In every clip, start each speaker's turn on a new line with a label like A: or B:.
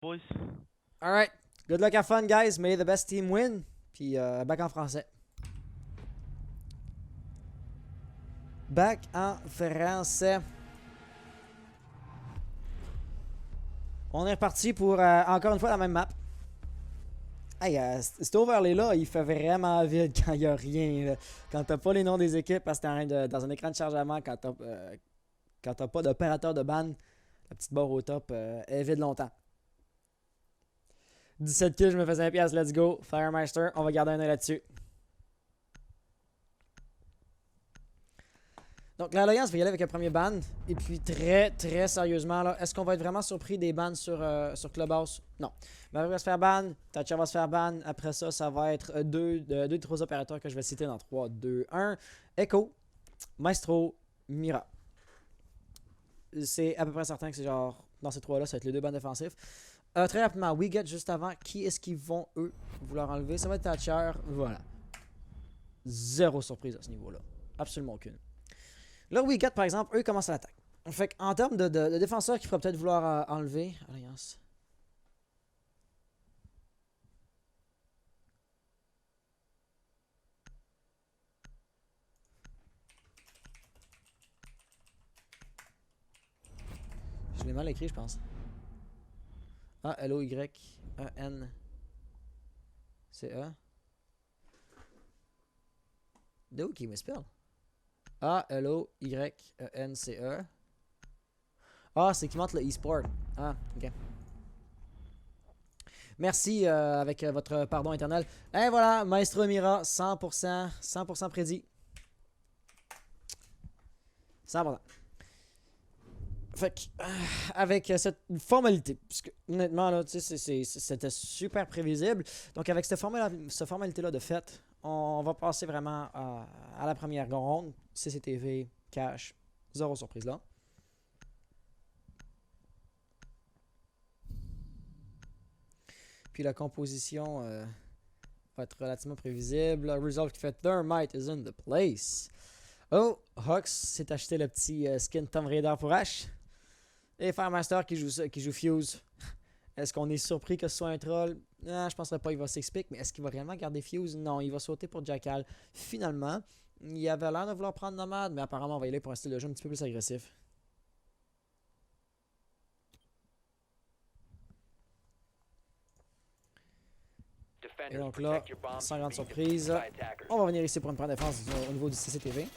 A: boys.
B: Alright. Good luck, have fun, guys. May the best team win. Puis, back en français. Back en français. On est reparti pour, encore une fois, la même map. Hey, cet overlay-là, il fait vraiment vite quand il n'y a rien. Là. Quand t'as pas les noms des équipes parce que t'es dans un écran de chargement, quand t'as pas d'opérateur de ban, la petite barre au top est vide longtemps. 17 kills, je me fais 5 piastres, let's go. Firemeister, on va garder un œil là-dessus. Donc l'Alliance va y aller avec un premier ban. Et puis très sérieusement, là, est-ce qu'on va être vraiment surpris des bans sur Clubhouse? Non. Maverick va se faire ban, Thatcher va se faire ban. Après ça, ça va être deux des trois opérateurs que je vais citer dans 3, 2, 1. Echo, Maestro, Mira. C'est à peu près certain que c'est genre, dans ces trois-là, ça va être les deux bans défensifs. Très rapidement, WeGet juste avant, qui est-ce qu'ils vont, eux, vouloir enlever? Ça va être Thatcher, voilà. Zéro surprise à ce niveau-là. Absolument aucune. Là, WeGet, par exemple, eux, commencent à l'attaque. Fait qu'en termes de défenseurs qu'il faudrait peut-être vouloir enlever, Alliance. Je l'ai mal écrit, je pense. A-L-O-Y-E-N-C-E. De où qui me spell? A-L-O-Y-E-N-C-E. Ah, c'est qui montre le e-sport. Ah, ok. Merci avec votre pardon éternel. Et voilà, Maestro Mira, 100% prédit. 100%. Fait que, avec cette formalité, puisque honnêtement, là, c'était super prévisible. Donc, avec cette formalité-là de fait, on va passer vraiment à la première ronde. CCTV, cash, zéro surprise là. Puis la composition va être relativement prévisible. Le result qui fait Thermite is in the place. Oh, Hux s'est acheté le petit skin Tomb Raider pour H. Et Firemaster qui joue Fuse. Est-ce qu'on est surpris que ce soit un troll? Non, je penserais pas qu'il va s'expliquer. Mais est-ce qu'il va réellement garder Fuse? Non, il va sauter pour Jackal. Finalement, il avait l'air de vouloir prendre Nomad, mais apparemment, on va y aller pour un style de jeu un petit peu plus agressif. Et donc là, sans grande surprise, on va venir ici pour une première défense au niveau du CCTV.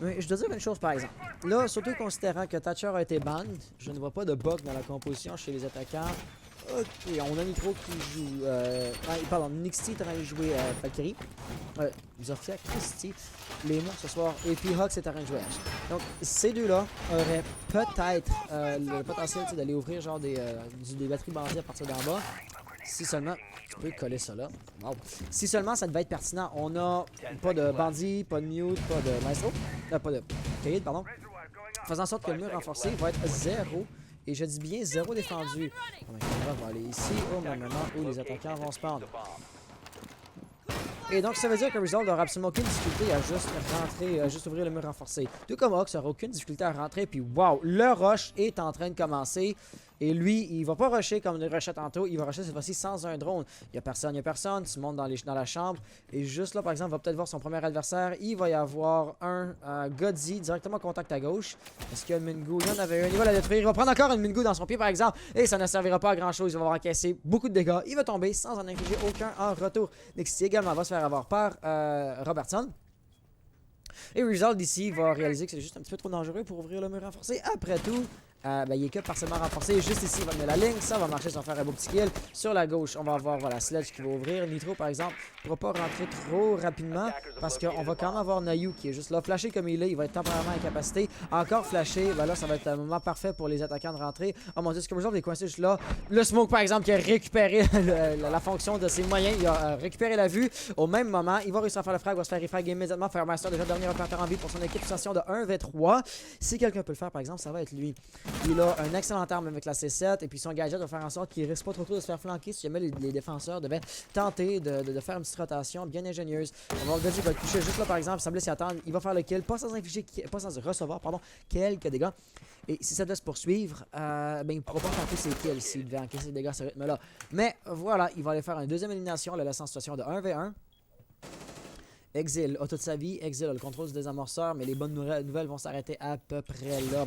B: Mais je dois dire une chose par exemple. Là, surtout considérant que Thatcher a été ban, je ne vois pas de bug dans la composition chez les attaquants. Ok, on a Nitro qui joue. Pardon, Nixty est en train de jouer Valkyrie. Zofia, Christy, les mots ce soir. Et puis Hux est en train de jouer H. Donc, ces deux-là auraient peut-être le potentiel d'aller ouvrir genre des batteries bandées à partir d'en bas. Si seulement. Tu peux coller ça là. Wow. Si seulement ça devait être pertinent. On n'a pas de bandit, pas de mute, pas de maestro. Pas de caïd, pardon. Faisant en sorte que le mur renforcé va être 0. Et je dis bien 0 défendu. On va aller ici au même moment où les attaquants vont spawn. Et donc ça veut dire que Resolve n'aura absolument aucune difficulté à juste rentrer, à juste ouvrir le mur renforcé. Tout comme Hux n'aura aucune difficulté à rentrer. Puis wow, le rush est en train de commencer. Et lui, il va pas rusher comme il rushait tantôt. Il va rusher cette fois-ci sans un drone. Il y a personne. Tu montes dans la chambre. Et juste là, par exemple, il va peut-être voir son premier adversaire. Il va y avoir un Godzi directement contact à gauche. Est-ce qu'il y a une Mingu? Il y en avait un. Il va la détruire. Il va prendre encore une Mingu dans son pied, par exemple. Et ça ne servira pas à grand-chose. Il va avoir encaissé beaucoup de dégâts. Il va tomber sans en infliger aucun en retour. Nexty également va se faire avoir par Robertson. Et Resolve ici va réaliser que c'est juste un petit peu trop dangereux pour ouvrir le mur renforcé. Après tout, il est que partiellement renforcé. Juste ici, il va mettre la ligne. Ça va marcher sans faire un beau petit kill. Sur la gauche, on va avoir voilà, Sledge qui va ouvrir. Nitro, par exemple, ne pourra pas rentrer trop rapidement parce qu'on va quand même avoir Nayu qui est juste là. Flashé comme il est, il va être temporairement incapacité. Encore flashé, ben là, ça va être un moment parfait pour les attaquants de rentrer. Oh mon dieu, ce que Resolve est coincé juste là. Le Smoke, par exemple, qui a récupéré la fonction de ses moyens. Il a récupéré la vue. Au même moment, il va réussir à faire le frag. Il va se faire refrag immédiatement. Firemaster, déjà dernier opérateur en vie pour son équipe. Station de 1v3. Si quelqu'un peut le faire, par exemple, ça va être lui. Il a un excellent arme avec la C7 et puis son gadget va faire en sorte qu'il risque pas trop de se faire flanquer si jamais les défenseurs devaient tenter de faire une petite rotation bien ingénieuse. On va voir Godzi va être touché juste là par exemple, il semblait s'y attendre. Il va faire le kill, pas sans recevoir quelques dégâts. Et si ça doit se poursuivre, ben il ne pourra pas tenter ses kills s'il devait encaisser des dégâts à ce rythme-là. Mais voilà, il va aller faire une deuxième élimination, le laissant en situation de 1v1. Exil a toute sa vie, Exil a le contrôle du désamorceur, mais les bonnes nouvelles vont s'arrêter à peu près là.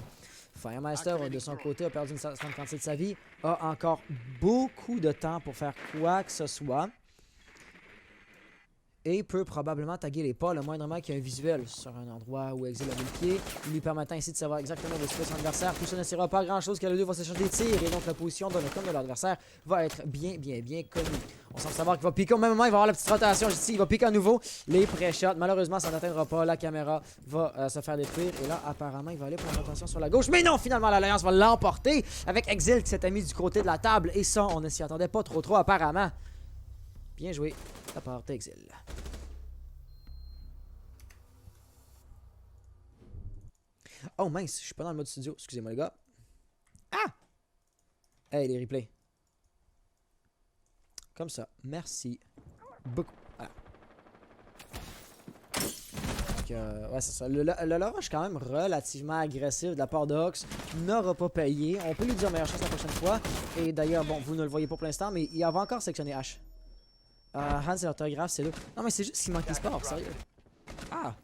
B: Firemeister, de son côté, a perdu une certaine quantité de sa vie, a encore beaucoup de temps pour faire quoi que ce soit. Et peut probablement taguer les pas le moindrement qu'il y a un visuel sur un endroit où Exil a mis le pied, lui permettant ainsi de savoir exactement où est son adversaire. Tout ça ne sera pas grand chose car les deux vont s'échanger des tirs et donc la position de notre de l'adversaire va être bien connue. On semble savoir qu'il va piquer au même moment, il va avoir la petite rotation ici, il va piquer à nouveau les pré-shots. Malheureusement, ça n'atteindra pas, la caméra va se faire détruire et là, apparemment, il va aller pour une rotation sur la gauche. Mais non, finalement, l'Alliance va l'emporter avec Exil qui s'était mis du côté de la table et ça, on ne s'y attendait pas trop apparemment. Bien joué, ça part d'Exil. Oh mince, je suis pas dans le mode studio. Excusez-moi les gars. Ah! Hey, les replays. Comme ça. Merci beaucoup. Voilà. Donc, ouais, c'est ça. Le rush quand même relativement agressif de la part de Hawks n'aura pas payé. On peut lui dire meilleure chance la prochaine fois. Et d'ailleurs, bon, vous ne le voyez pas pour l'instant, mais il va encore sectionner H. Hans et l'orthographe, c'est là. Non, mais c'est juste qu'il manque l'esport, sérieux. Ah!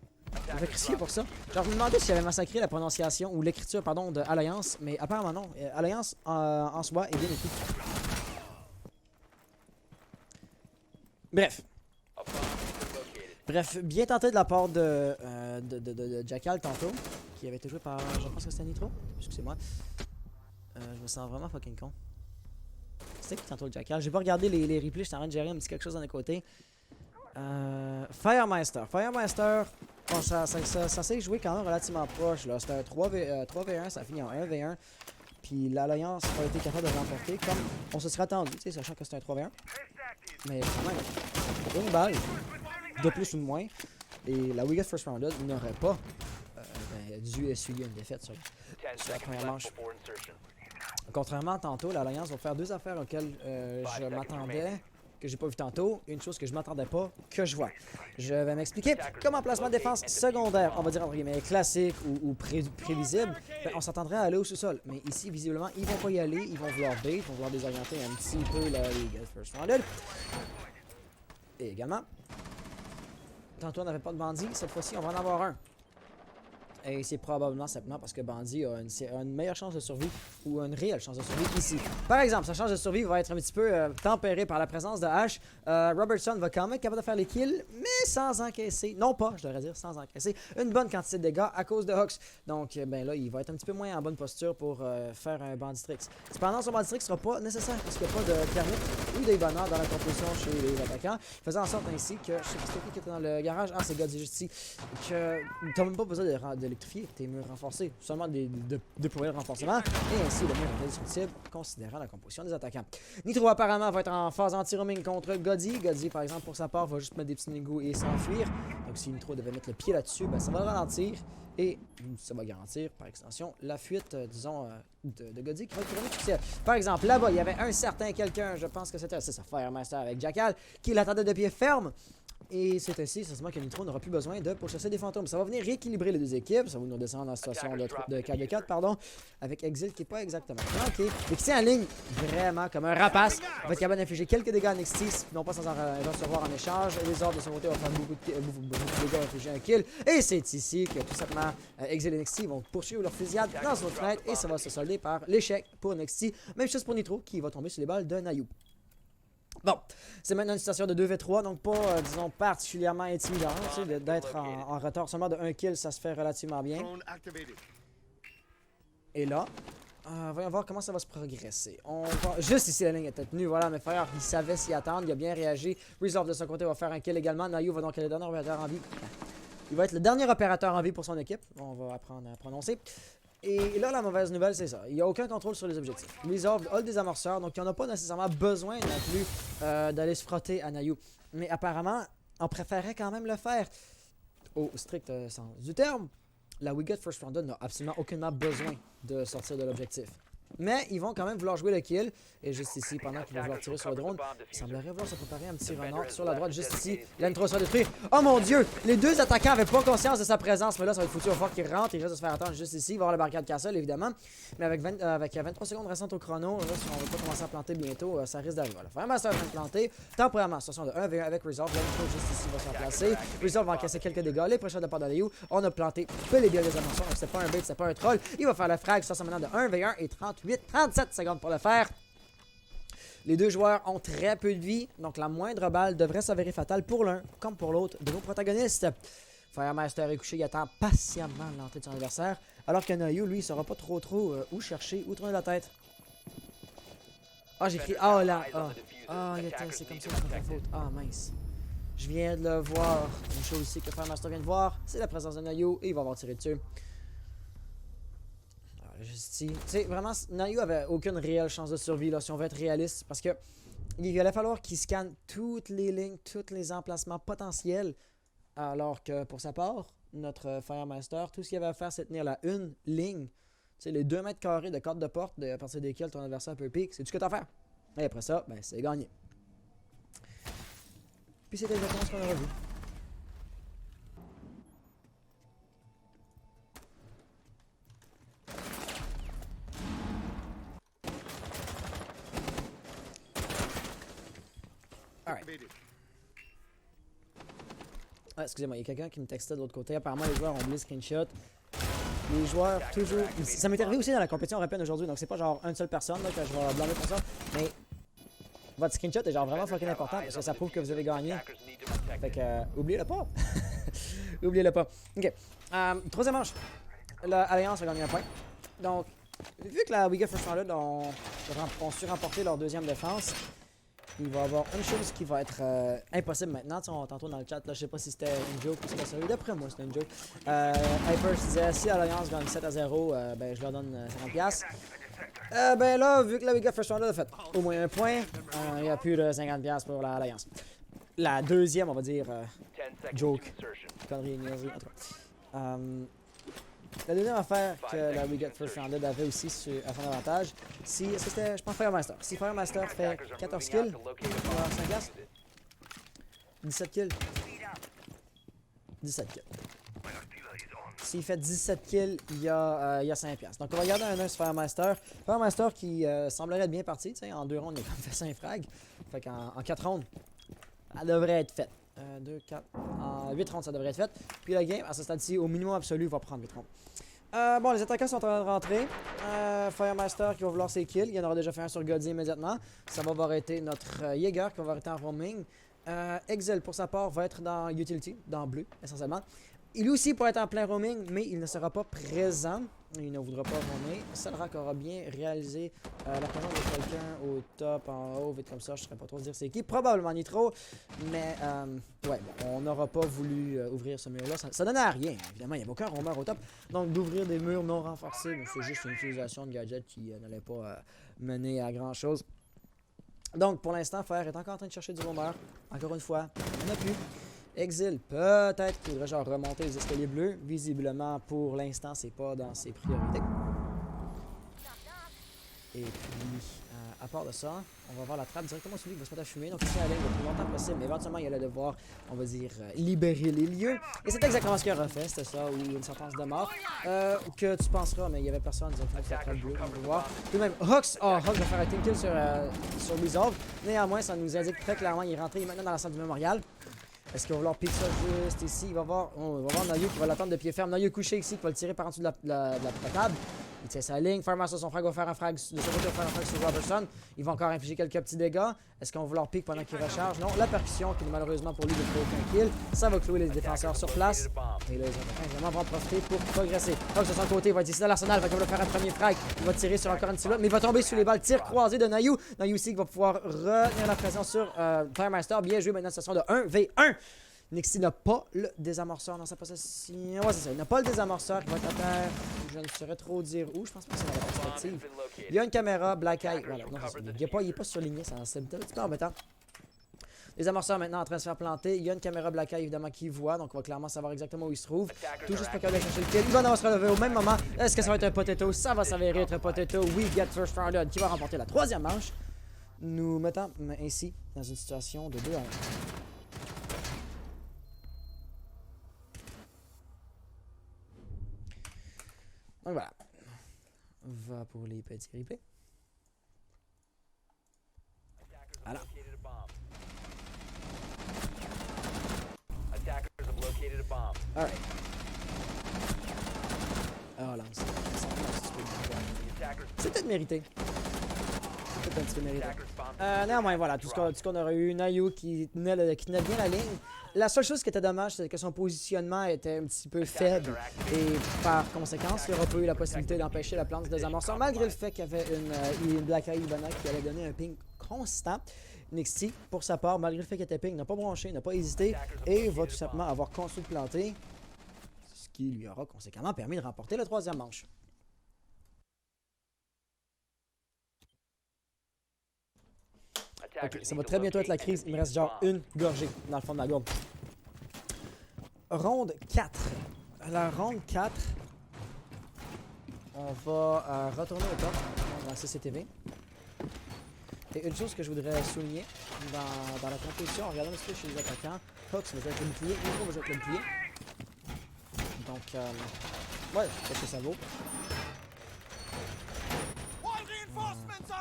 B: Il va critiquer pour ça. Genre, je me demandais s'il avait massacré la prononciation ou l'écriture, pardon, de Alliance, mais apparemment non. Alliance en soi est bien écrit. Bref, bien tenté de la part de Jackal tantôt, qui avait été joué par, je pense que c'était Nitro. Excusez-moi. Je me sens vraiment fucking con. C'était qui tantôt le Jackal? J'ai pas regardé les replays, j'étais en train de gérer un petit quelque chose d'un côté. Firemeister. Bon, ça s'est joué quand même relativement proche. C'était un 3v1, ça finit en 1v1. Puis l'Alliance a été capable de l'emporter comme on se serait attendu, sachant que c'était un 3v1. Mais quand même, une balle, de plus ou de moins. Et la We Get First Rounded n'aurait pas dû essuyer une défaite sur la première manche. Contrairement à tantôt, l'Alliance va faire deux affaires auxquelles je m'attendais, que j'ai pas vu tantôt, une chose que je m'attendais pas, que je vois. Je vais m'expliquer. Comme en placement de défense secondaire, on va dire entre guillemets classique ou prévisible, ben, on s'attendrait à aller au sous-sol. Mais ici, visiblement, ils vont pas y aller, ils vont vouloir bait, ils vont vouloir désorienter un petit peu la Get First Rounded. Et également, tantôt on n'avait pas de bandit, cette fois-ci on va en avoir un. Et c'est probablement simplement parce que Bandit a une meilleure chance de survie ou une réelle chance de survie ici. Par exemple, sa chance de survie va être un petit peu tempérée par la présence de Ash. Robertson va quand même être capable de faire les kills, mais sans encaisser, non pas, je devrais dire sans encaisser, une bonne quantité de dégâts à cause de Hawks. Donc, ben là, il va être un petit peu moins en bonne posture pour faire un Banditrix. Cependant, son Banditrix ne sera pas nécessaire parce qu'il n'y a pas de thermite ou des bonheurs dans la composition chez les attaquants, faisant en sorte ainsi que, je sais pas qui était dans le garage, ah c'est Godzi juste ici, que tu n'as même pas besoin d'électrifier tes murs renforcés, seulement de déployer le renforcement, et ainsi le mur est indestructible, considérant la composition des attaquants. Nitro apparemment va être en phase anti-roaming contre Godzi. Godzi par exemple pour sa part va juste mettre des petits négos et s'enfuir. Donc si Nitro devait mettre le pied là-dessus, ben, ça va le ralentir. Et ça va garantir, par extension, la fuite, disons, de Godzi qui va être vraiment succès. Par exemple, là-bas, il y avait un certain quelqu'un, je pense que c'était ça, Firemeister avec Jackal, qui l'attendait de pied ferme. Et c'est ainsi, c'est que Nitro n'aura plus besoin de pourchasser des fantômes. Ça va venir rééquilibrer les deux équipes. Ça va nous descendre dans la situation de 4v4, pardon, avec Exil qui n'est pas exactement flanqué, mais qui tient en ligne vraiment comme un rapace. Il va être capable d'infliger quelques dégâts à NXT, non pas sans en recevoir en échange. Les ordres de son côté vont faire beaucoup de dégâts, infliger un kill. Et c'est ici que tout simplement Exil et NXT vont poursuivre leur fusillade dans une fenêtre et ça va se solder par l'échec pour NXT. Même chose pour Nitro qui va tomber sur les balles de Nayu. Bon, c'est maintenant une situation de 2v3, donc pas, disons, particulièrement intimidant, d'être en retard. Seulement de 1 kill, ça se fait relativement bien. Et là, voyons voir comment ça va se progresser. Juste ici, la ligne était tenue, voilà, mais frère, il savait s'y attendre, il a bien réagi. Resolve de son côté va faire un kill également. Nayu va donc être le dernier opérateur en vie. Il va être le dernier opérateur en vie pour son équipe, on va apprendre à prononcer. Et là, la mauvaise nouvelle, c'est ça. Il n'y a aucun contrôle sur les objectifs. Resolve a le désamorceur, donc il n'y en a pas nécessairement besoin non plus d'aller se frotter à Nayu. Mais apparemment, on préférait quand même le faire au strict sens du terme. la We Got First Rounder n'a absolument aucunement besoin de sortir de l'objectif. Mais ils vont quand même vouloir jouer le kill. Et juste ici, pendant qu'ils vont vouloir tirer sur le drone, il semblerait vouloir se préparer un petit renard sur la droite, juste ici. Il a une 3 à détruire. Oh mon dieu! Les deux attaquants avaient pas conscience de sa présence. Mais là, ça va être foutu au fort qu'il rentre. Il reste de se faire attendre juste ici. Il va avoir la barricade Castle, évidemment. Mais avec 23 secondes restantes au chrono, là, si on ne veut pas commencer à planter bientôt, ça risque d'arriver. Vraiment, ça va planter. Temporairement, situation de 1v1 avec Resolve. Là, juste ici, va se faire placer. Resolve va encaisser quelques dégâts. Les prochains de part d'Aliou. On a planté peu les biens des amorçons. Donc, c'était pas un bait, c'était pas un troll. Il va faire le frag. Ça maintenant de 1v1 et 37 secondes pour le faire. Les deux joueurs ont très peu de vie, donc la moindre balle devrait s'avérer fatale pour l'un comme pour l'autre de nos protagonistes. Firemaster est couché, il attend patiemment l'entrée de son adversaire, alors que Nayu, lui, il saura pas trop où chercher, où tourner la tête. Ah, j'ai écrit ah là, ah, c'est comme ça que c'est ma faute. Ah, mince. Je viens de le voir. Une chose aussi que Firemaster vient de voir, c'est la présence de Nayu et il va avoir tiré dessus. Juste ici. Tu sais, vraiment, Nayu avait aucune réelle chance de survie, là, si on veut être réaliste, parce que il allait falloir qu'il scanne toutes les lignes, tous les emplacements potentiels, alors que pour sa part, notre Firemaster, tout ce qu'il avait à faire, c'est tenir la une ligne, tu sais, les 2 mètres carrés de corde de porte, à partir desquels ton adversaire peut pique, c'est tout ce que tu as à faire. Et après ça, ben, c'est gagné. Puis c'était exactement ce qu'on aura vu. Ah, excusez-moi, il y a quelqu'un qui me textait de l'autre côté. Apparemment, les joueurs ont oublié le screenshot. Les joueurs, toujours. Ça m'est arrivé aussi dans la compétition européenne aujourd'hui, donc c'est pas genre une seule personne là, que je vais blâmer pour ça. Mais votre screenshot est genre vraiment fucking important parce que ça prouve que vous avez gagné. Fait que, oubliez-le pas. Oubliez-le pas. Ok. Troisième manche. L'Alliance a gagné un point. Donc, vu que la We Got First Rounder ont su remporter leur deuxième défense, il va y avoir une chose qui va être impossible maintenant. Tantôt dans le chat, là, je sais pas si c'était une joke ou si c'était sérieux. D'après moi, c'était une joke. Hyper disait si l'Alliance gagne 7-0, ben, je leur donne 50$. Ben là, vu que la We Got First Rounder a fait au moins un point, il n'y a plus de 50$ pour l'Alliance. La deuxième, on va dire, joke. Connerie, niaiserie, en tout cas. La deuxième affaire que la We Got First Rounder avait aussi à son avantage, c'était, je pense, Firemaster. Si Firemaster fait 14 kills, il va avoir 5$. 17 kills. 17 kills. S'il fait 17 kills, il y a 5$. Donc on va regarder un 1 sur Firemaster. Firemaster qui semblerait être bien parti. En 2 rondes, il a quand même fait 5 frags. Fait qu'en 4 rondes, elle devrait être faite. 2, 4, en 8 rondes, ça devrait être fait. Puis la game, à ce stade-ci, au minimum absolu, va prendre 8 rondes. Bon, les attaquants sont en train de rentrer. Firemaster qui va vouloir ses kills. Il y en aura déjà fait un sur Godzilla immédiatement. Ça va avoir été notre Jaeger qui va avoir été en roaming. Exil, pour sa part, va être dans Utility, dans bleu, essentiellement. Il aussi pourrait être en plein roaming, mais il ne sera pas présent. Il ne voudra pas roamer. Selrak aura bien réalisé la présence de quelqu'un au top, en haut, vite comme ça. Je ne saurais pas trop dire c'est qui. Probablement Nitro. Mais, ouais, bon, on n'aura pas voulu ouvrir ce mur-là. Ça donnait à rien. Évidemment, il n'y avait aucun roamer au top. Donc, d'ouvrir des murs non renforcés, c'est juste une utilisation de gadget qui n'allait pas mener à grand-chose. Donc, pour l'instant, Fer est encore en train de chercher du roamer. Encore une fois, on n'a plus. Exil, peut-être qu'il devrait genre remonter les escaliers bleus. Visiblement, pour l'instant, c'est pas dans ses priorités. Et puis, à part de ça, on va voir la trappe directement sur lui qui va se mettre à fumer. Donc, ici, à l'aide le plus longtemps possible. Mais éventuellement, il allait devoir, on va dire, libérer les lieux. Et c'est exactement ce qu'il aurait fait. C'était ça, ou une sentence de mort. Que tu penseras, mais il y avait personne directement sur la trappe bleue, comme on peut voir. Tout de même, Hux, Hux va faire un team kill sur Resolve. Néanmoins, ça nous indique très clairement qu'il est rentré maintenant dans la salle du mémorial. Est-ce qu'il va vouloir piquer ça juste ici? Il va voir Nayu qui va l'attendre de pied ferme. Nayu couché ici qui va le tirer par en dessous de la table. Il tient sa ligne. Firemaster, son frag va faire un frag. De son côté, va faire un frag sur Robertson. Il va encore infliger quelques petits dégâts. Est-ce qu'on va vouloir pique pendant qu'il recharge? Non. La percussion qui malheureusement pour lui ne fait aucun kill. Ça va clouer les défenseurs sur place. Et là, les attaquants vraiment vont en profiter pour progresser. Donc, de son côté, il va être ici dans l'arsenal. Il va faire un premier frag. Il va tirer sur encore une silhouette. Mais il va tomber sous les balles. Tir croisé de Nayu. Nayu aussi qui va pouvoir retenir la pression sur Firemaster. Bien joué maintenant, situation de 1v1. Nixie n'a pas le désamorceur dans sa possession. Ouais, c'est ça. Il n'a pas le désamorceur qui va être à terre. Je ne saurais trop dire où. Je pense pas que c'est dans la perspective. Il y a une caméra, Black Eye. Voilà, non, il n'est pas surligné. C'est un petit peu embêtant. Les amorceurs maintenant en train de se faire planter. Il y a une caméra Black Eye évidemment qui voit, donc on va clairement savoir exactement où il se trouve. Tout juste pas capable de chercher le kill. Il va en avoir se relever au même moment. Est-ce que ça va être un potato? Ça va s'avérer être un potato. We get first rounded qui va remporter la 3e manche. Nous mettons ainsi dans une situation de 2 à 1. Donc voilà. On va pour les petits replays. Voilà. Alright. Oh, lance. C'est peut-être mérité. C'est peut-être un petit peu mérité. Néanmoins, voilà, tout ce qu'on aurait eu. Nayu qui tenait bien la ligne. La seule chose qui était dommage, c'est que son positionnement était un petit peu faible. Et par conséquence, il n'aura pas eu la possibilité d'empêcher la plante des amorceurs, malgré le fait qu'il y avait une Black Eye Ibana qui allait donner un ping constant. Nixie, pour sa part, malgré le fait qu'il était ping, n'a pas branché, n'a pas hésité et va tout simplement avoir construit de planter, ce qui lui aura conséquemment permis de remporter la 3e manche. Ok, ça va très bientôt être la crise. Il me reste genre une gorgée dans le fond de ma gorge. Ronde 4. La ronde 4, on va retourner au top dans la CCTV. Et une chose que je voudrais souligner dans la compétition, en regardant un petit peu chez les attaquants, Hux va jouer avec le bouclier, Nico va jouer avec le bouclier. Donc, ouais, qu'est-ce que ça vaut?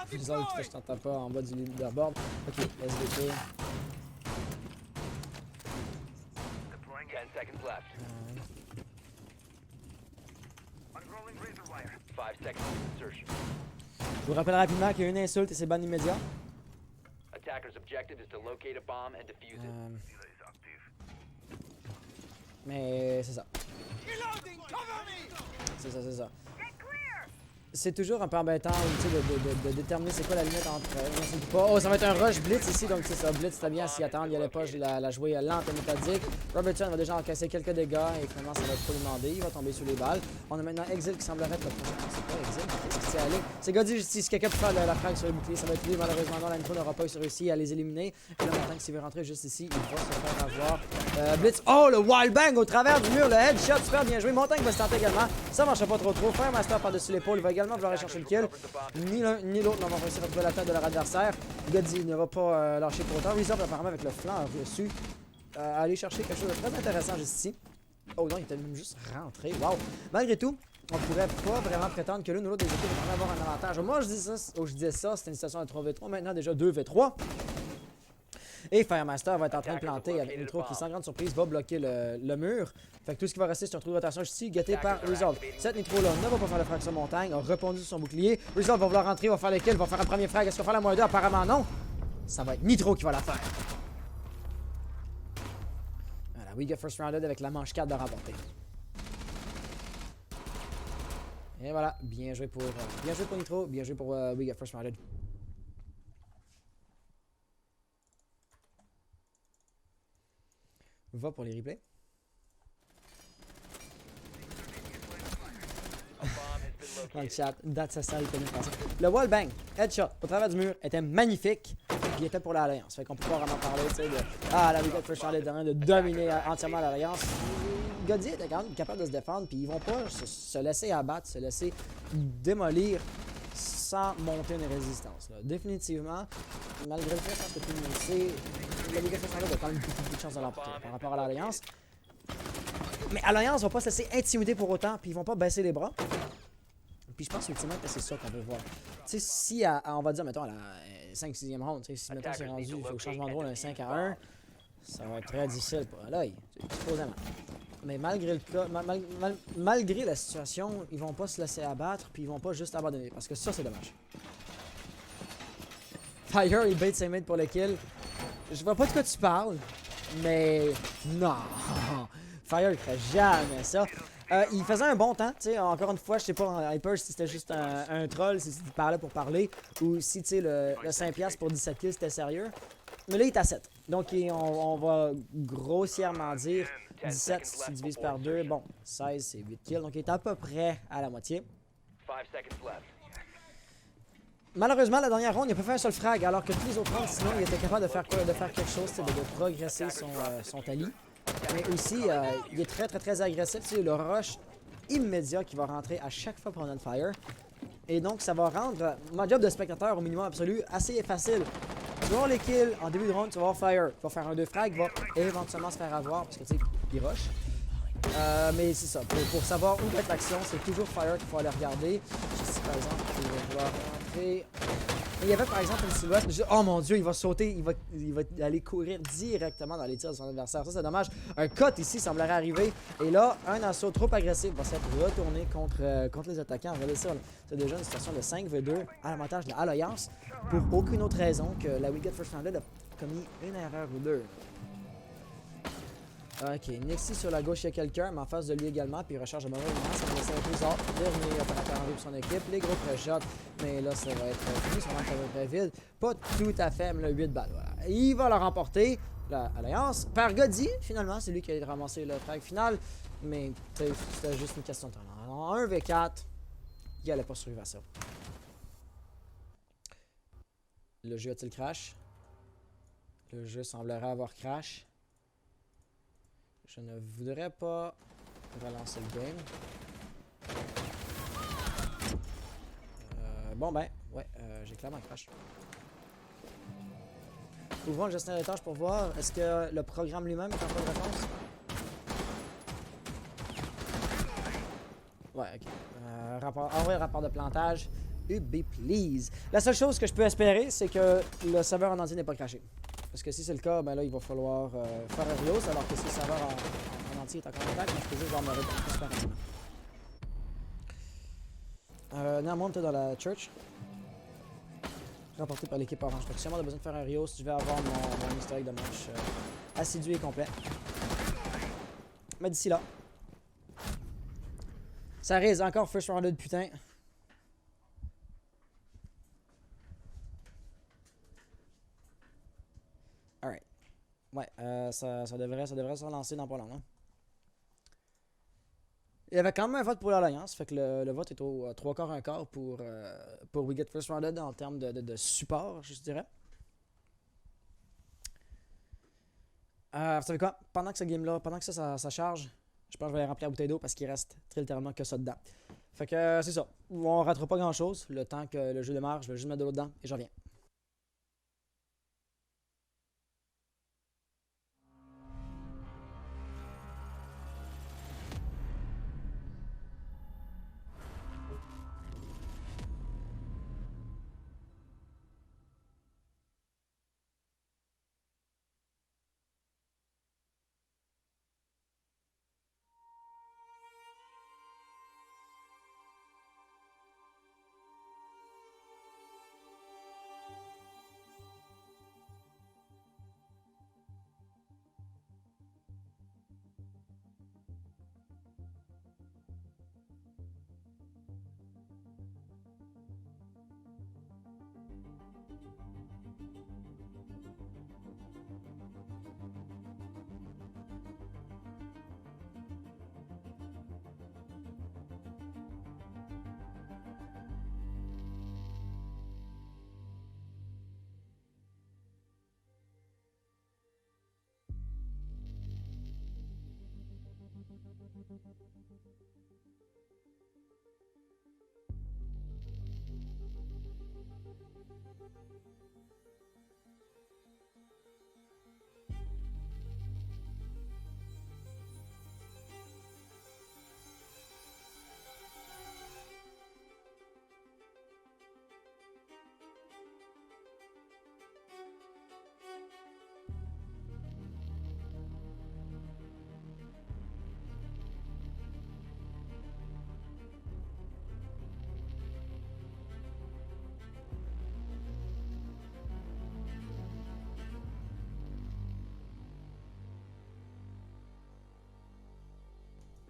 B: Les autres, je t'entends pas en bas du leaderboard. Ok, SVP. Je vous rappelle rapidement qu'il y a une insulte et c'est ban immédiat. Mais c'est ça. C'est ça. C'est toujours un peu embêtant de déterminer c'est quoi la limite entre... Oh, ça va être un rush blitz ici, donc c'est ça. Blitz, c'était bien s'y attendre. Il allait pas la jouer lente et méthodique. Robertson va déjà encaisser quelques dégâts et finalement ça va être trop demandé. Il va tomber sous les balles. On a maintenant Exil qui semblerait être le prochain. C'est pas Exil? Qu'est-ce qui s'est allé? C'est Goddy Justice. Quelqu'un peut faire la frag sur le bouclier. Ça va être lui. Malheureusement, non, l'intro n'aura pas réussi à les éliminer. Et là, maintenant s'il veut rentrer juste ici, il va se faire avoir. Blitz. Oh, le wild bang au travers du mur. Le headshot, super bien joué. Montagne va se tenter également. Ça marche pas trop. Firemaster par-dessus l'épaule. Il va également vouloir aller chercher le kill. Ni l'un ni l'autre n'ont réussi à retrouver la tête de leur adversaire. Goddy ne va pas lâcher pour autant. Resolve apparemment avec le flanc reçu aller chercher quelque chose de très intéressant juste ici. Oh non, il était même juste rentré. Wow. Malgré tout, on pourrait pas vraiment prétendre que l'une ou l'autre des équipes va avoir un avantage. Moi, je disais ça, c'était une situation de 3v3. Maintenant, déjà 2v3. Et Firemaster va être en train de planter avec Nitro qui, sans grande surprise, va bloquer le mur. Fait que tout ce qui va rester, c'est un trou de rotation ici, gâté par Resolve. Cette Nitro-là ne va pas faire le frag sur montagne, a répondu sur son bouclier. Resolve va vouloir rentrer, va faire le kill, va faire un premier frag. Est-ce qu'il va faire la -2? Apparemment non. Ça va être Nitro qui va la faire. Voilà, we get first rounded avec la manche 4 de remporter. Et voilà, bien joué pour Nitro, bien joué pour we get first rounded. Va pour les replays. Dans le chat, that's a sale pénétration. Le wall bang, headshot, au travers du mur, était magnifique. Il était pour l'Alliance. Fait qu'on peut pas vraiment parler, tu sais, de... Ah, la Wicked First Rounded de dominer entièrement l'Alliance. Goddy était quand même capable de se défendre, puis ils vont pas se laisser abattre, se laisser démolir sans monter une résistance. Là. Définitivement, malgré le fait, je pense que tout le monde sait, la Wicked First Rounded a quand même beaucoup de chances de l'emporter par rapport à l'Alliance. Mais Alliance va pas se laisser intimider pour autant, puis ils vont pas baisser les bras. Puis je pense ultimement que c'est ça qu'on veut voir. Tu sais, si on va dire, mettons, à la 5-6e round, si mettons c'est rendu au changement de rôle un 5-1, ça va être très difficile pour l'œil, supposément. Mais malgré le cas, malgré la situation, ils vont pas se laisser abattre, puis ils vont pas juste abandonner, parce que ça c'est dommage. Fire, il bait ses mates pour le kill. Je vois pas de quoi tu parles, mais non. Fire, il ferait jamais ça. Il faisait un bon temps, tu sais, encore une fois, je sais pas en Hyper si c'était juste un troll, si il parlait pour parler, ou si, tu sais, le 5$ pour 17 kills, c'était sérieux. Mais là, il est à 7. Donc, on va grossièrement dire 17 si tu divises par 2, bon, 16, c'est 8 kills. Donc, il est à peu près à la moitié. Malheureusement, la dernière ronde, il n'a pas fait un seul frag, alors que tous les autres rounds, sinon, il était capable de faire quoi? De faire quelque chose, de progresser son tally. Mais aussi, il est très agressif. Tu sais, le rush immédiat qui va rentrer à chaque fois pour un fire. Et donc, ça va rendre ma job de spectateur au minimum absolu assez facile. Tu vas avoir les kills en début de round, tu vas avoir fire. Tu vas faire un 2 frag, va éventuellement se faire avoir parce que tu sais, il rush. Mais c'est ça, pour savoir où être l'action, c'est toujours fire qu'il faut aller regarder. Je sais par exemple qu'il va vouloir rentrer. Il y avait par exemple une silhouette, oh mon dieu, il va sauter, il va aller courir directement dans les tirs de son adversaire. Ça c'est dommage. Un cut ici semblerait arriver. Et là, un assaut trop agressif va s'être retourné contre les attaquants. Regardez ça, c'est déjà une situation de 5v2 à l'avantage de l'Alliance pour aucune autre raison que la We Get First Rounded a commis une erreur ou deux. Ok, Nixie sur la gauche, il y a quelqu'un, mais en face de lui également, puis il recharge à mauvais moment. Ça va laisser un peu bizarre. Dernier opérateur en vue pour son équipe. Les gros pré-shots, mais là, ça va être fini. Son manque va être très vide. Pas tout à fait, mais le 8 balles. Voilà. Il va la remporter, l'Alliance. Par Goddy, finalement, c'est lui qui a ramassé le frag final. Mais c'était juste une question de temps. En 1v4, il allait pas survivre à ça. Le jeu a-t-il crash? Le jeu semblerait avoir crash. Je ne voudrais pas relancer le game. Bon ben, ouais, j'ai clairement crash. Ouvrons le gestionnaire des tâches pour voir. Est-ce que le programme lui-même est en pas de réponse? Ouais, ok. Envoyer le rapport de plantage. UB please. La seule chose que je peux espérer, c'est que le serveur en entier n'est pas crashé. Parce que si c'est le cas, ben là, il va falloir faire un reload, alors que si le serveur en entier est encore intact, je peux juste voir ma réponse super rapidement. Néanmoins, tu es dans la church. Rapporté par l'équipe orange. Donc, si on a besoin de faire un Rio, si je vais avoir mon historique de manche assidu et complet. Mais d'ici là, ça risque encore first rounded, putain. Alright. Ouais, ça devrait se relancer dans pas longtemps. Hein. Il y avait quand même un vote pour l'Alliance, fait que le vote est au 3 quarts, 1 quart pour We Get First Rounded en termes de support, je dirais. Vous savez quoi? Pendant que ce game-là, pendant que ça charge, je pense que je vais aller remplir la bouteille d'eau parce qu'il reste très littéralement que ça dedans. Fait que c'est ça. On ratera pas grand-chose. Le temps que le jeu démarre, je vais juste mettre de l'eau dedans et je reviens.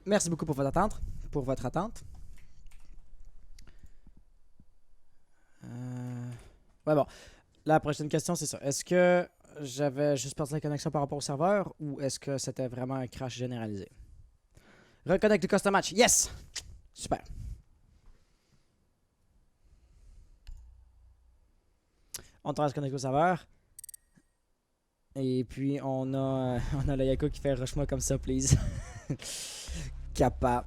B: Merci beaucoup pour votre attente. Ouais, bon. La prochaine question, c'est ça. Est-ce que j'avais juste perdu la connexion par rapport au serveur ou est-ce que c'était vraiment un crash généralisé? Reconnecte le custom match. Yes! Super. On tente à se connecter au serveur. Et puis on a le Yako qui fait rush-moi comme ça, please. Kappa.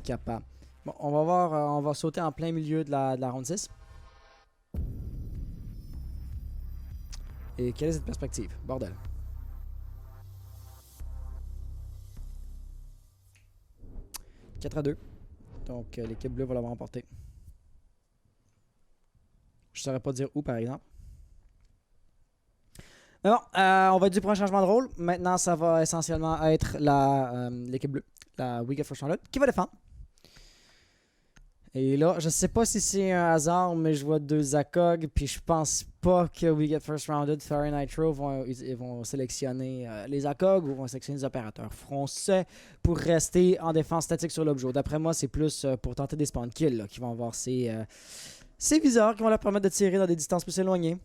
B: Kappa. Bon, on va voir, on va sauter en plein milieu de la ronde 6. Et quelle est cette perspective? Bordel. « 4-2. Donc l'équipe bleue va l'avoir remporté. Je saurais pas dire où par exemple. Mais bon, on va être dû pour un changement de rôle. Maintenant, ça va essentiellement être l'équipe bleue, la We Get First Rounded, qui va défendre. Et là, je sais pas si c'est un hasard, mais je vois 2 ACOG, puis je pense pas que We Get First Rounded, Fairy Nitro vont sélectionner les ACOG ou vont sélectionner les opérateurs français pour rester en défense statique sur l'objet. D'après moi, c'est plus pour tenter des spawn kills là, qui vont avoir ces viseurs qui vont leur permettre de tirer dans des distances plus éloignées.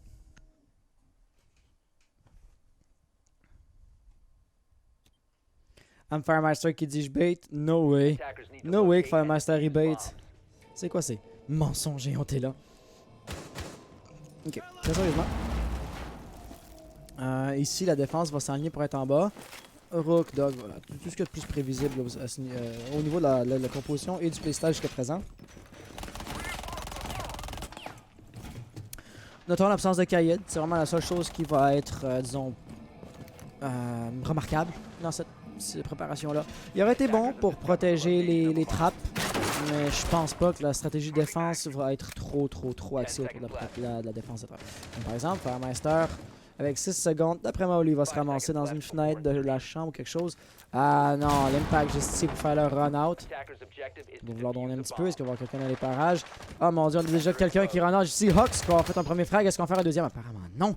B: I'm Firemaster qui dit je bait. No way. No way que Firemaster il bait. C'est quoi c'est? Mensonge et honte est là. Ok, très sérieusement. Ici, la défense va s'aligner pour être en bas. Rook, Dog, voilà. Tout ce qu'il y a de plus prévisible au niveau de la composition et du playstyle jusqu'à présent. Notons l'absence de Kaïd. C'est vraiment la seule chose qui va être, disons, remarquable dans cette préparation-là. Il aurait été bon pour protéger les trappes. Mais je pense pas que la stratégie de défense va être trop axée autour de la défense de trappe. Donc, par exemple, Firemaster, avec 6 secondes, d'après moi, lui, il va se ramasser dans une fenêtre de la chambre ou quelque chose. Ah non, l'impact juste ici pour faire le run-out. Il va vouloir donner un petit peu. Est-ce qu'il va y avoir quelqu'un dans les parages? Oh mon dieu, on a déjà quelqu'un qui run-out ici. Hawks qui va avoir fait un premier frag. Est-ce qu'on va faire un deuxième? Apparemment non.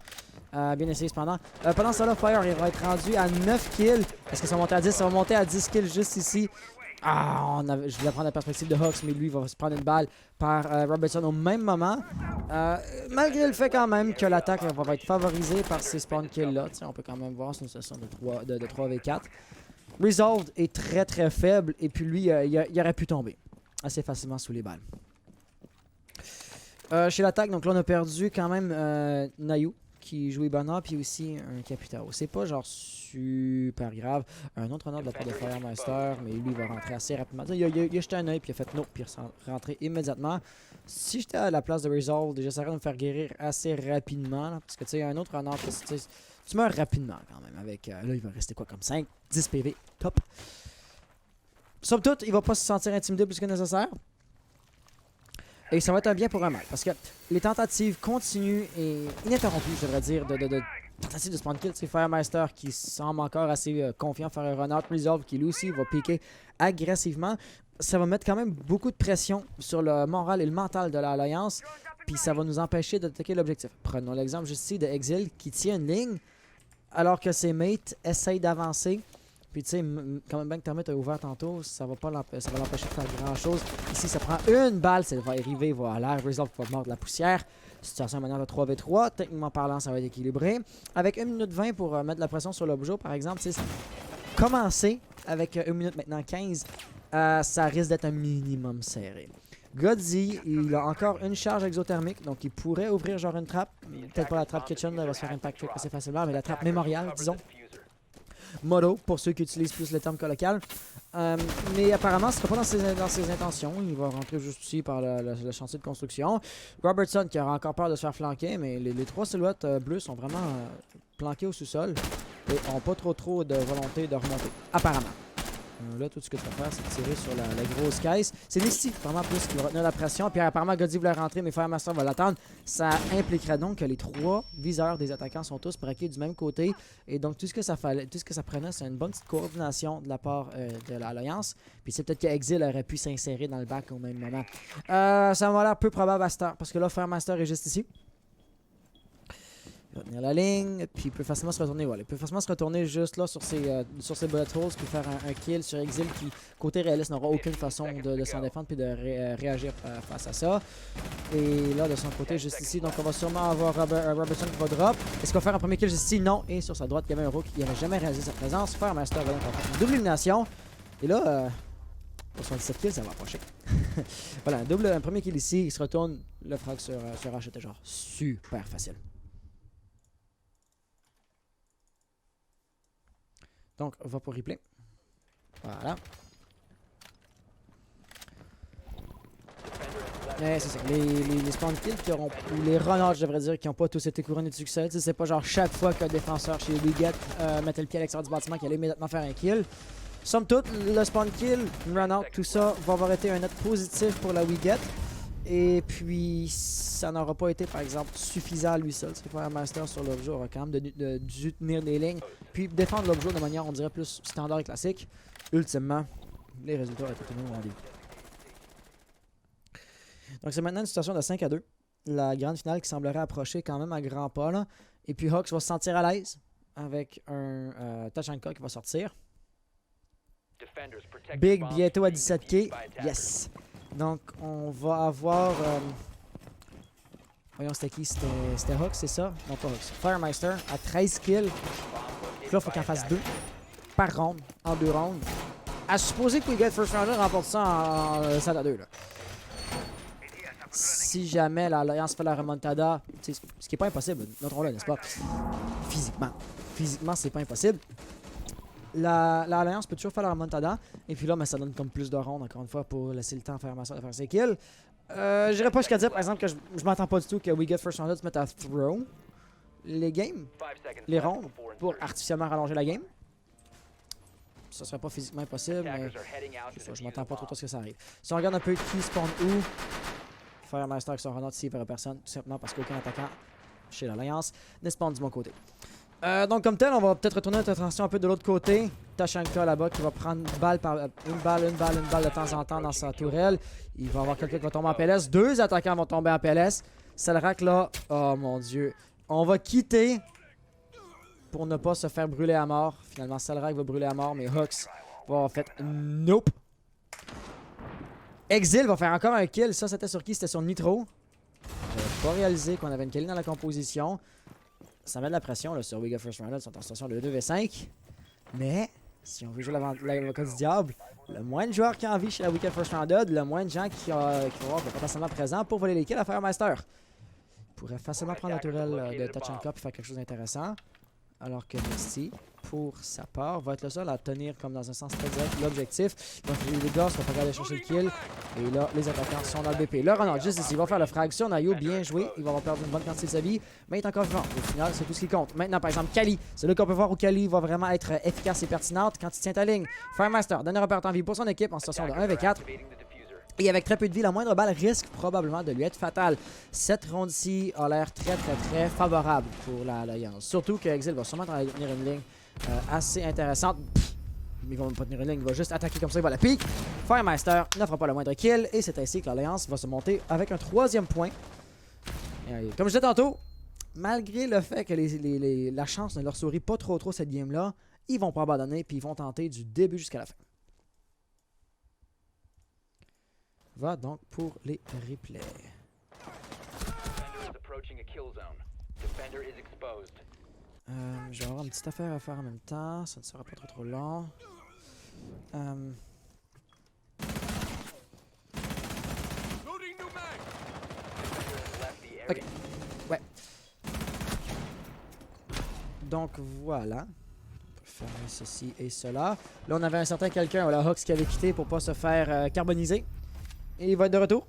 B: Bien essayé cependant. Pendant ce temps-là, Fire il va être rendu à 9 kills. Est-ce que ça va monter à 10? Ça va monter à 10 kills juste ici. Ah, je voulais prendre la perspective de Hawks, mais lui il va se prendre une balle par Robertson au même moment. Malgré le fait quand même que l'attaque va être favorisée par ces spawn kills-là. On peut quand même voir, c'est une session de 3v4. Resolved est très faible, et puis lui, il aurait pu tomber assez facilement sous les balles. Chez l'attaque, donc là on a perdu quand même Nayu, qui joue Ibana, puis aussi un Capitao. C'est pas genre super grave. Un autre honneur de la part de Firemaster, mais lui il va rentrer assez rapidement. Il a jeté un œil, puis il a fait non, puis il est rentré immédiatement. Si j'étais à la place de Resolve, j'essaierais de me faire guérir assez rapidement, là, parce que tu sais, un autre honneur, tu meurs rapidement quand même. Avec là, il va rester quoi, comme 5, 10 PV, top. Somme toute, il va pas se sentir intimidé plus que nécessaire. Et ça va être un bien pour un mal, parce que les tentatives continuent et ininterrompues, je devrais dire, de tentatives de spawn kill. C'est Firemaster qui semble encore assez confiant faire un run-out. Resolve qui lui aussi va piquer agressivement. Ça va mettre quand même beaucoup de pression sur le moral et le mental de l'Alliance, puis ça va nous empêcher d'attaquer l'objectif. Prenons l'exemple juste ici de Exil qui tient une ligne alors que ses mates essayent d'avancer. Puis tu sais, quand même bien que Termite a ouvert tantôt, ça va l'empêcher de faire grand chose. Ici, ça prend une balle, ça va arriver, voilà. Resolve va mordre de la poussière. Situation maintenant de 3v3. Techniquement parlant, ça va être équilibré. Avec 1 minute 20 pour mettre de la pression sur l'objet, par exemple, commencer avec 1 minute maintenant 15, ça risque d'être un minimum serré. Godzi, il a encore une charge exothermique, donc il pourrait ouvrir genre une trappe. Peut-être pas la trappe Kitchen, il va se faire impact trick assez facilement, mais la trappe mémoriale, disons. Modo, pour ceux qui utilisent plus le terme colloquial. Mais apparemment, ce ne sera pas dans ses intentions. Il va rentrer juste ici par le chantier de construction. Robertson qui aura encore peur de se faire flanquer, mais les 3 silhouettes bleues sont vraiment planquées au sous-sol et n'ont pas trop de volonté de remonter. Apparemment. Là, tout ce que tu vas faire, c'est tirer sur la grosse caisse. C'est ici, vraiment plus qui va retenir la pression. Puis apparemment, Godzi voulait rentrer, mais Firemaster va l'attendre. Ça impliquerait donc que les 3 viseurs des attaquants sont tous braqués du même côté. Et donc, tout ce que ça prenait, c'est une bonne petite coordination de la part de l'Alliance. Puis c'est peut-être qu'Exil aurait pu s'insérer dans le bac au même moment. Ça m'a l'air peu probable à cette heure, parce que là, Firemaster est juste ici. Il va tenir la ligne, puis il peut facilement se retourner. Voilà, il peut facilement se retourner juste là sur ses bullet holes, puis faire un kill sur Exil qui, côté réaliste, n'aura aucune façon de s'en défendre puis de réagir face à ça. Et là, de son côté, juste ici, donc on va sûrement avoir Robertson qui va drop. Est-ce qu'il va faire un premier kill juste ici? Non. Et sur sa droite, il y avait un Rook qui n'avait jamais réalisé sa présence. Firemaster va donc faire une double élimination. Et là, Pour 77 kills, ça va approcher. Voilà, un premier kill ici, il se retourne, le frag sur H était genre super facile. Donc, on va pour replay. Voilà. Mais c'est ça, les spawn kills qui auront, ou les runners, je devrais dire, qui n'ont pas tous été couronnés de succès. C'est pas genre chaque fois qu'un défenseur chez WeGet mettait le pied à l'extérieur du bâtiment qu'il allait immédiatement faire un kill. Somme toute, le spawn kill, run-out, tout ça va avoir été un net positif pour la WeGet. Et puis, ça n'aura pas été, par exemple, suffisant à lui seul. C'est faire un master sur l'objet aura quand même dû tenir des lignes. Puis défendre l'objet de manière, on dirait, plus standard et classique. Ultimement, les résultats auraient été tenus au rendez-vous. Donc, c'est maintenant une situation de 5-2. La grande finale qui semblerait approcher quand même à grands pas. Là. Et puis, Hawks va se sentir à l'aise avec un Tachanka qui va sortir. Big bientôt à 17k. Yes. Donc on va avoir... Voyons c'était qui? C'était Hawks, c'est ça? Non pas Hawks. Firemeister à 13 kills. Là il faut qu'il en fasse 2 par round, en 2 rounds. À supposer que WeGet First Rounder remporte ça en 7-2 là. Si jamais l'Alliance fait la remontada, ce qui est pas impossible, notons-le, n'est-ce pas? Physiquement c'est pas impossible. L'Alliance peut toujours faire la remontada. Et puis là, mais ça donne comme plus de rondes, encore une fois, pour laisser le temps à Firemeister de faire ses kills. J'irais pas jusqu'à dire, par exemple, que je m'attends pas du tout que WeGet First Round se mette à throw les games, les rondes, pour artificiellement rallonger la game. Ça serait pas physiquement impossible, mais je m'attends pas trop à ce que ça arrive. Si on regarde un peu qui spawn où, Firemeister avec son run-out ici vers personne, tout simplement parce qu'aucun attaquant chez l'Alliance ne spawn du bon côté. Donc comme tel, on va peut-être retourner notre attention un peu de l'autre côté. Tachanka là-bas qui va prendre une balle de temps en temps dans sa tourelle. Il va y avoir quelqu'un qui va tomber en PLS. 2 attaquants vont tomber en PLS. Selrak là, oh mon dieu. On va quitter pour ne pas se faire brûler à mort. Finalement, Selrak va brûler à mort, mais Hawks va avoir fait nope. Exil va faire encore un kill. Ça, c'était sur qui? C'était sur Nitro. J'avais pas réalisé qu'on avait une kill dans la composition. Ça met de la pression là, sur WeGet First Round. Ils sont en situation de 2v5. Mais, si on veut jouer l'avocat du diable, le moins de joueurs qui ont envie chez la WeGet First Round, le moins de gens qui vont avoir potentiellement présents pour voler les kills à Firemeister. Il pourrait facilement prendre la tourelle de Tachanka et faire quelque chose d'intéressant. Alors que Misty, pour sa part, va être le seul à tenir comme dans un sens très direct l'objectif. Donc les gars ne pas aller chercher le kill. Et là, les attaquants sont dans le BP. Le Renard, juste ici, il va faire le frag sur Nayo, bien joué. Il va avoir perdu une bonne quantité de sa vie, mais il est encore vivant. Au final, c'est tout ce qui compte. Maintenant, par exemple, Kali. C'est là qu'on peut voir où Kali va vraiment être efficace et pertinente quand il tient ta ligne. Firemeister, dernier repère en vie pour son équipe en situation de 1v4. Et avec très peu de vie, la moindre balle risque probablement de lui être fatale. Cette ronde-ci a l'air très favorable pour l'Alliance. Surtout que Exil va sûrement tenir une ligne assez intéressante. Il va même pas tenir une ligne, il va juste attaquer comme ça, il va la pique. Firemeister ne fera pas le moindre kill. Et c'est ainsi que l'Alliance va se monter avec un 3e point. Et, comme je disais tantôt, malgré le fait que la chance ne leur sourit pas trop cette game-là, ils vont pas abandonner puis ils vont tenter du début jusqu'à la fin. Va donc pour les replays. Je vais avoir une petite affaire à faire en même temps. Ça ne sera pas trop long. Ok. Ouais. Donc voilà. On peut fermer ceci et cela. Là, on avait un certain quelqu'un, voilà, Hawks, qui avait quitté pour pas se faire carboniser. Et il va être de retour.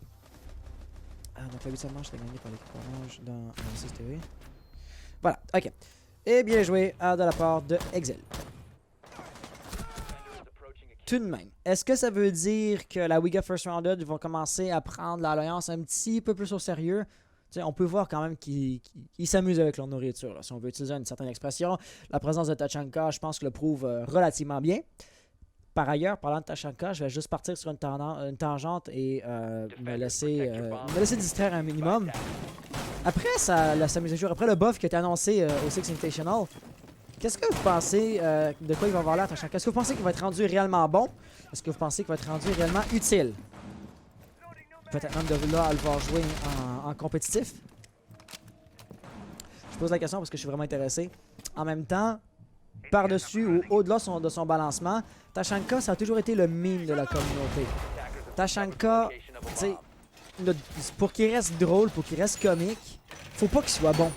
B: Donc la 8 manche était gagnée par l'équipage dans CSTV. Voilà, ok. Et bien joué de la part de Exil. Tout de même, est-ce que ça veut dire que la WeGet First Rounded vont commencer à prendre l'Alliance un petit peu plus au sérieux? T'sais, on peut voir quand même qu'ils s'amusent avec leur nourriture, là, si on veut utiliser une certaine expression. La présence de Tachanka, je pense que le prouve relativement bien. Par ailleurs, parlant de Tachanka, je vais juste partir sur une tangente et me laisser distraire un minimum. Après sa mise à jour, après le buff qui a été annoncé au Six Invitational, qu'est-ce que vous pensez de quoi il va avoir là, Tachanka? Est-ce que vous pensez qu'il va être rendu réellement bon? Est-ce que vous pensez qu'il va être rendu réellement utile? Peut-être même de là à le voir jouer en compétitif? Je pose la question parce que je suis vraiment intéressé. En même temps, par-dessus ou au-delà de son balancement. Tachanka, ça a toujours été le meme de la communauté. Tachanka, tu sais, pour qu'il reste drôle, pour qu'il reste comique, faut pas qu'il soit bon.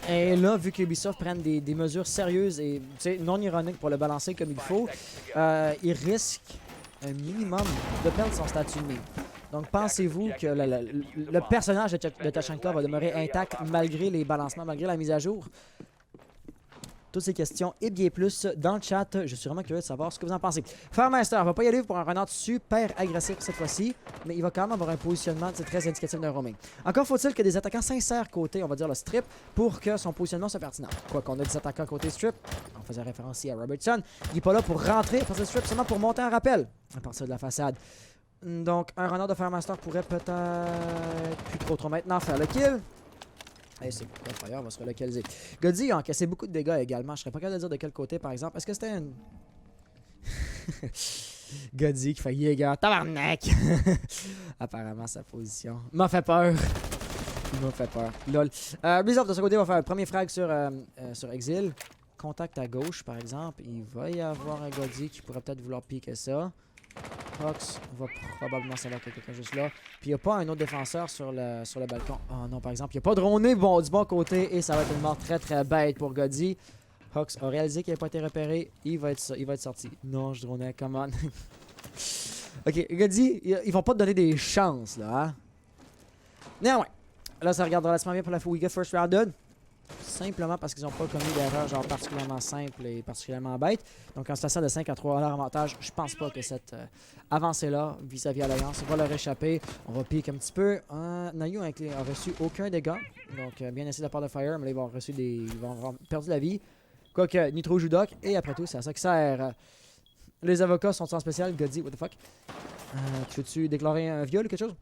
B: Et là, vu qu'Ubisoft prenne des mesures sérieuses et non ironiques pour le balancer comme il faut, il risque un minimum de perdre son statut de meme. Donc pensez-vous que le personnage de Tachanka va demeurer intact malgré les balancements, malgré la mise à jour? Toutes ces questions et bien plus dans le chat. Je suis vraiment curieux de savoir ce que vous en pensez. Firemeister va pas y aller pour un renard super agressif cette fois-ci, mais il va quand même avoir un positionnement très indicatif d'un roaming. Encore faut-il que des attaquants sincères côté, on va dire le strip, pour que son positionnement soit pertinent. Quoi qu'on a des attaquants côté strip, on faisait référence ici à Robertson, il n'est pas là pour rentrer à partir du strip, seulement pour monter en rappel à partir de la façade. Donc un renard de Firemeister pourrait peut-être plus trop maintenant faire le kill. Hey, c'est quoi Fire va se relocaliser. Godzi a encaissé beaucoup de dégâts également. Je serais pas capable de dire de quel côté par exemple. Est-ce que c'était une. Godzi qui fait Yeager. Tabarnak! Apparemment sa position. M'a fait peur. Il m'a fait peur. Lol. Blizzard de ce côté va faire le premier frag sur Exil. Contact à gauche par exemple. Il va y avoir un Godzi qui pourrait peut-être vouloir piquer ça. Hox va probablement savoir qu'il y a quelqu'un juste là. Puis il n'y a pas un autre défenseur sur le balcon. Oh non, par exemple, il n'y a pas de droné du bon côté et ça va être une mort très très bête pour Godzi. Hox a réalisé qu'il n'a pas été repéré. Il va être sorti. Non, je dronais, come on. Ok, Godzi, ils vont pas te donner des chances là. Hein? Néanmoins, là ça regarde relativement bien pour la We Get First Rounded. Simplement parce qu'ils n'ont pas commis d'erreur genre particulièrement simple et particulièrement bête. Donc en situation de 5 à 3 $ avantage, je pense pas que cette avancée-là vis-à-vis Alliance va leur échapper. On va piquer un petit peu. Nayu a reçu aucun dégât. Donc bien essayé de la part de Fire, mais là ils vont avoir perdu la vie. Quoique Nitro joue Doc, et après tout c'est à ça que sert. Les avocats sont en spécial. Godzi, what the fuck. Tu veux-tu déclarer un viol ou quelque chose?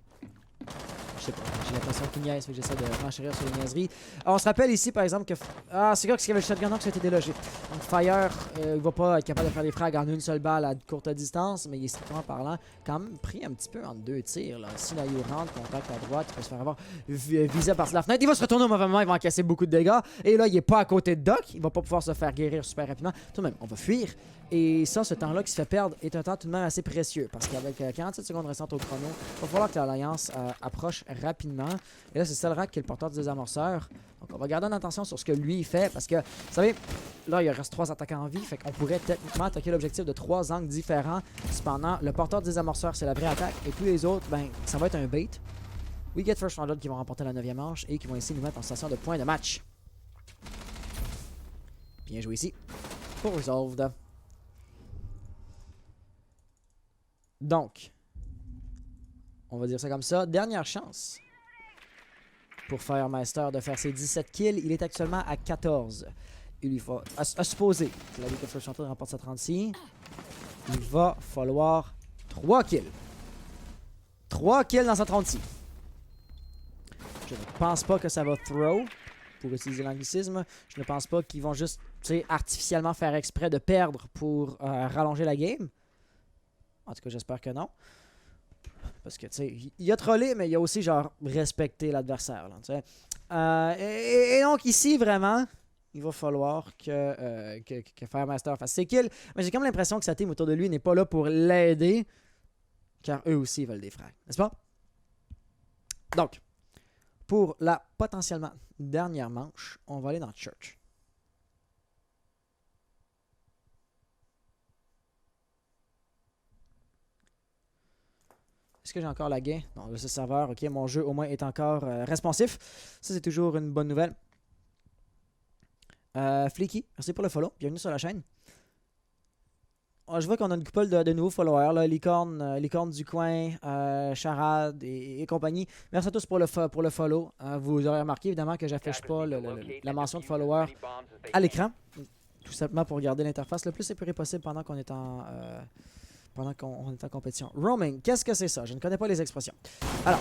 B: Je sais pas, j'ai l'impression qu'il niaise, fait que j'essaie de renchérir sur les niaiseries. On se rappelle ici par exemple que. Ah, c'est quoi qu'il y avait le shotgun qui a été délogé. Donc Fire, il va pas être capable de faire des frags en une seule balle à courte distance, mais il est strictement parlant quand même pris un petit peu en deux tirs. Là. Si Nayu rentre, contact à droite, il peut se faire avoir visé par la fenêtre. Il va se retourner au mauvais moment, il va encaisser beaucoup de dégâts. Et là, il est pas à côté de Doc, il va pas pouvoir se faire guérir super rapidement. Tout de même, on va fuir. Et ça, ce temps-là qui se fait perdre est un temps tout de même assez précieux. Parce qu'avec 47 secondes restantes au chrono, il va falloir que l'Alliance approche rapidement. Et là, c'est Selrak qui est le porteur du désamorceur. Donc, on va garder une attention sur ce que lui il fait. Parce que, vous savez, là, il reste 3 attaquants en vie. Fait qu'on pourrait techniquement attaquer l'objectif de 3 angles différents. Cependant, le porteur du désamorceur, c'est la vraie attaque. Et tous les autres, ben, ça va être un bait. We Get First Rounded qui vont remporter la 9e manche et qui vont essayer de nous mettre en situation de point de match. Bien joué ici. Pour Resolved. Donc, on va dire ça comme ça. Dernière chance pour Firemeister de faire ses 17 kills. Il est actuellement à 14. Il lui faut, à supposer que la League of First Rounded remporte sa 36. Il va falloir 3 kills. 3 kills dans sa 36. Je ne pense pas que ça va throw, pour utiliser l'anglicisme. Je ne pense pas qu'ils vont juste artificiellement faire exprès de perdre pour rallonger la game. En tout cas, j'espère que non. Parce que, tu sais, il a trollé, mais il a aussi, genre, respecté l'adversaire. Et donc, ici, vraiment, il va falloir que Firemeister fasse ses kills. Mais j'ai comme l'impression que sa team autour de lui n'est pas là pour l'aider. Car eux aussi, ils veulent des frags. N'est-ce pas? Donc, pour la potentiellement dernière manche, on va aller dans Church. Est-ce que j'ai encore lagué? Non, le serveur, ok, mon jeu au moins est encore responsif. Ça, c'est toujours une bonne nouvelle. Fleeky, merci pour le follow. Bienvenue sur la chaîne. Oh, je vois qu'on a une couple de nouveaux followers, là, Licorne du coin, Charade et compagnie. Merci à tous pour le follow. Vous aurez remarqué évidemment que j'affiche pas la mention de follower à l'écran. Tout simplement pour garder l'interface le plus épuré possible pendant qu'on est en compétition. Roaming, qu'est-ce que c'est ça? Je ne connais pas les expressions. Alors,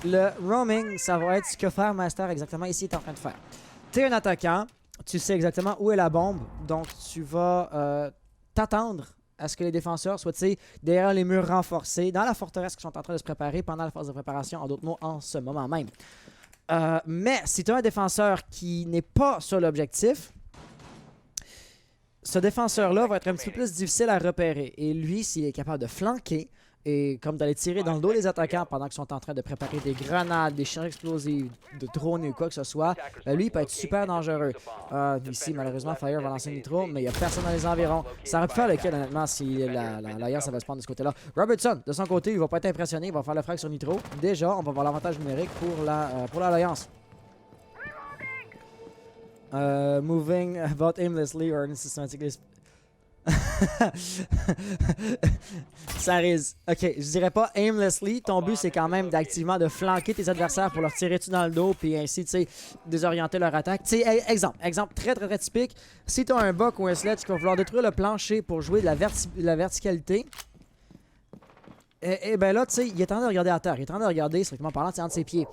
B: le roaming, ça va être ce que Firemeister exactement ici est en train de faire. Tu es un attaquant, tu sais exactement où est la bombe, donc tu vas t'attendre à ce que les défenseurs soient derrière les murs renforcés, dans la forteresse qui sont en train de se préparer pendant la phase de préparation, en d'autres mots, en ce moment même. Mais si tu as un défenseur qui n'est pas sur l'objectif, ce défenseur-là va être un petit peu plus difficile à repérer. Et lui, s'il est capable de flanquer, et comme d'aller tirer dans le dos des attaquants pendant qu'ils sont en train de préparer des grenades, des charges explosives, de drones ou quoi que ce soit, ben lui, il peut être super dangereux. Ici, malheureusement, Fire va lancer Nitro, mais il n'y a personne dans les environs. Ça aurait pu faire le kill, honnêtement, si l'Alliance avait spawn de ce côté-là. Robertson, de son côté, il va pas être impressionné, il va faire le frag sur Nitro. Déjà, on va voir l'avantage numérique pour l'Alliance. Moving about aimlessly or systematically. Ça risque. Ok, je dirais pas aimlessly. Ton but, c'est quand même d'activement de flanquer tes adversaires pour leur tirer dessus dans le dos, puis ainsi, tu sais, désorienter leur attaque. Tu sais, exemple très typique. Si tu as un buck ou un sledge qui va vouloir détruire le plancher pour jouer de la verticalité, et ben là, tu sais, il est en train de regarder à terre. Il est en train de regarder, strictement parlant, entre ses pieds.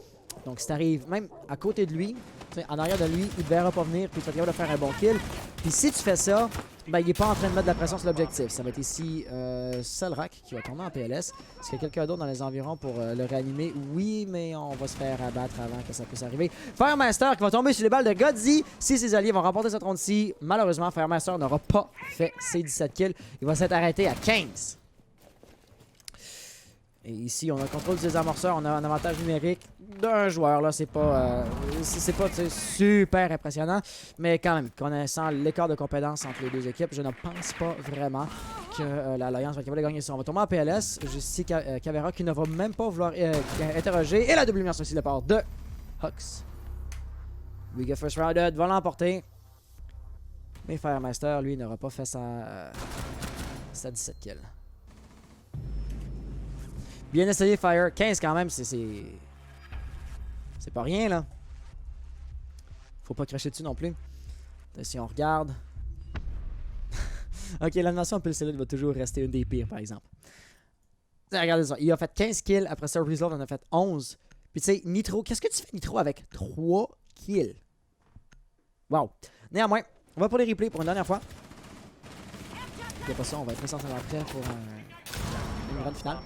B: Donc, si tu arrives même à côté de lui, en arrière de lui, il ne verra pas venir, puis tu vas être capable de faire un bon kill. Puis si tu fais ça, ben, il n'est pas en train de mettre de la pression sur l'objectif. Ça va être ici Solrak qui va tomber en PLS. Est-ce qu'il y a quelqu'un d'autre dans les environs pour le réanimer? Oui, mais on va se faire abattre avant que ça puisse arriver. Firemaster qui va tomber sur les balles de Godzi. Si ses alliés vont remporter cette ronde-ci, malheureusement, Firemaster n'aura pas fait ses 17 kills. Il va s'être arrêté à 15. Et ici, on a le contrôle du désamorceur. On a un avantage numérique d'un joueur. Là, c'est pas super impressionnant. Mais quand même, connaissant l'écart de compétence entre les deux équipes, je ne pense pas vraiment que l'Alliance va être capable de gagner ça. On va tomber en PLS. J'ai ici Caveira qui ne va même pas vouloir interroger. Et la double lumière sur ici de part de Hux. We get first rounded va l'emporter. Mais Firemaster, lui, n'aura pas fait sa 17 kills. Bien essayé, Fire. 15 quand même, c'est pas rien, là. Faut pas cracher dessus non plus. Si on regarde... ok, l'animation Pulsellite va toujours rester une des pires, par exemple. Regardez ça. Il a fait 15 kills. Après ça, Resolve en a fait 11. Puis tu sais, Nitro... Qu'est-ce que tu fais, Nitro, avec 3 kills? Wow. Néanmoins, on va pour les replays pour une dernière fois. Et pas ça, on va être essentiellement prêt pour une grande finale.